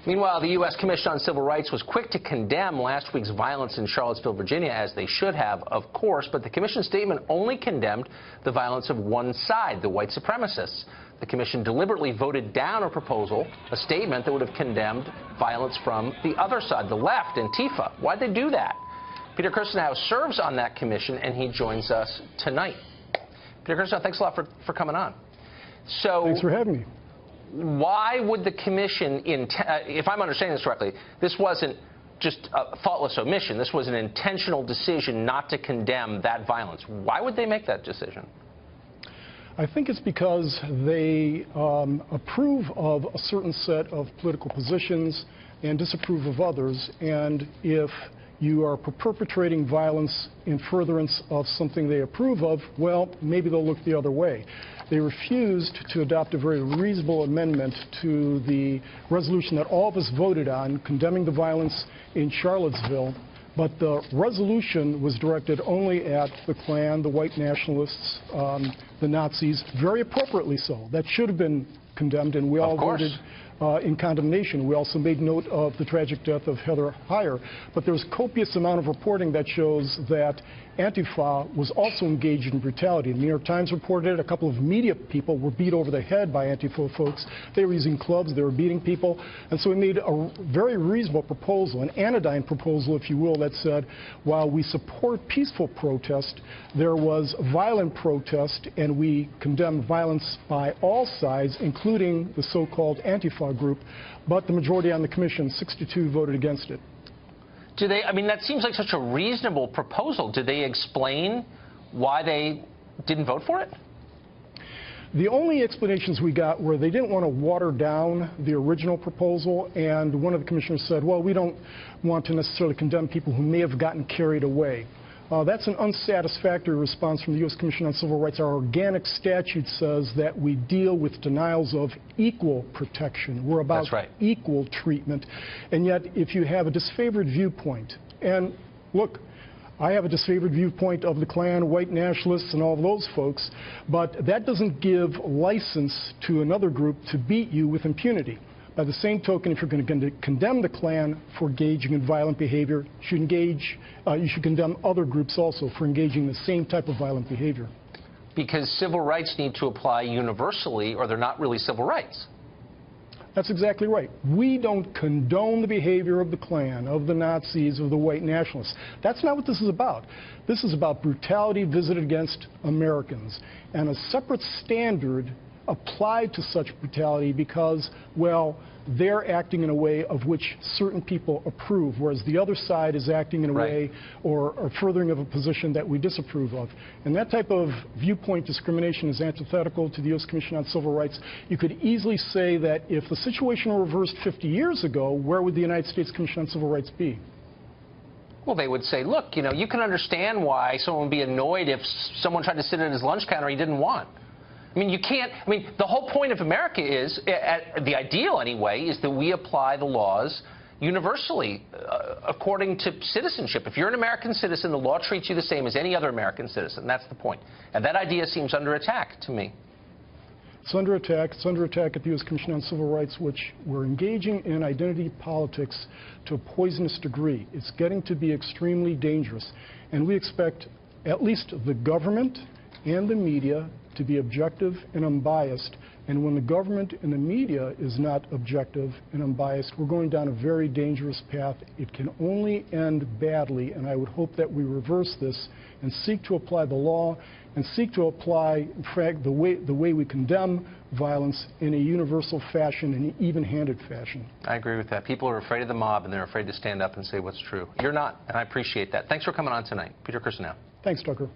Meanwhile, the U.S. Commission on Civil Rights was quick to condemn last week's violence in Charlottesville, Virginia, as they should have, of course, but the commission's statement only condemned the violence of one side, the white supremacists. The commission deliberately voted down a proposal, a statement that would have condemned violence from the other side, the left, Antifa. Why'd they do that? Peter Kirstenau serves on that commission, and he joins us tonight. Peter Kirstenau, thanks a lot for coming on. Thanks for having me. Why would the commission, if I'm understanding this correctly, this wasn't just a thoughtless omission. This was an intentional decision not to condemn that violence. Why would they make that decision? I think it's because they approve of a certain set of political positions and disapprove of others. And if you are perpetrating violence in furtherance of something they approve of, well, maybe they'll look the other way. They refused to adopt a very reasonable amendment to the resolution that all of us voted on, condemning the violence in Charlottesville. But the resolution was directed only at the Klan, the white nationalists, the Nazis, very appropriately so. That should have been condemned, and we all voted in condemnation. We also made note of the tragic death of Heather Heyer. But there's copious amount of reporting that shows that Antifa was also engaged in brutality. The New York Times reported it. A couple of media people were beat over the head by Antifa folks. They were using clubs. They were beating people. And so we made a very reasonable proposal, an anodyne proposal, if you will, that said, while we support peaceful protest, there was violent protest, and we condemned violence by all sides, including the so-called Antifa group. But the majority on the commission, 6-2, voted against it. Do they, I mean, that seems like such a reasonable proposal. Did they explain why they didn't vote for it? The only explanations we got were they didn't want to water down the original proposal, and one of the commissioners said, well, we don't want to necessarily condemn people who may have gotten carried away. That's an unsatisfactory response from the U.S. Commission on Civil Rights. Our organic statute says that we deal with denials of equal protection. We're about equal treatment. And yet, if you have a disfavored viewpoint, and look, I have a disfavored viewpoint of the Klan, white nationalists, and all of those folks, but that doesn't give license to another group to beat you with impunity. By the same token, if you're going to condemn the Klan for engaging in violent behavior, you should condemn other groups also for engaging in the same type of violent behavior. Because civil rights need to apply universally, or they're not really civil rights. That's exactly right. We don't condone the behavior of the Klan, of the Nazis, of the white nationalists. That's not what this is about. This is about brutality visited against Americans, and a separate standard applied to such brutality because, well, they're acting in a way of which certain people approve, whereas the other side is acting in a way or furthering of a position that we disapprove of. And that type of viewpoint discrimination is antithetical to the U.S. Commission on Civil Rights. You could easily say that if the situation were reversed 50 years ago, where would the United States Commission on Civil Rights be? Well, they would say, look, you know, you can understand why someone would be annoyed if someone tried to sit at his lunch counter he didn't want. I mean, you can't, I mean, the whole point of America is, the ideal anyway, is that we apply the laws universally according to citizenship. If you're an American citizen, the law treats you the same as any other American citizen. That's the point. And that idea seems under attack to me. It's under attack. It's under attack at the U.S. Commission on Civil Rights, which we're engaging in identity politics to a poisonous degree. It's getting to be extremely dangerous. And we expect at least the government and the media to be objective and unbiased. And when the government and the media is not objective and unbiased, we're going down a very dangerous path. It can only end badly, and I would hope that we reverse this and seek to apply the law and seek to apply, in fact, the way we condemn violence in a universal fashion, an even-handed fashion. I agree with that. People are afraid of the mob, and they're afraid to stand up and say what's true. You're not, and I appreciate that. Thanks for coming on tonight. Peter Kirstenau. Thanks, Tucker.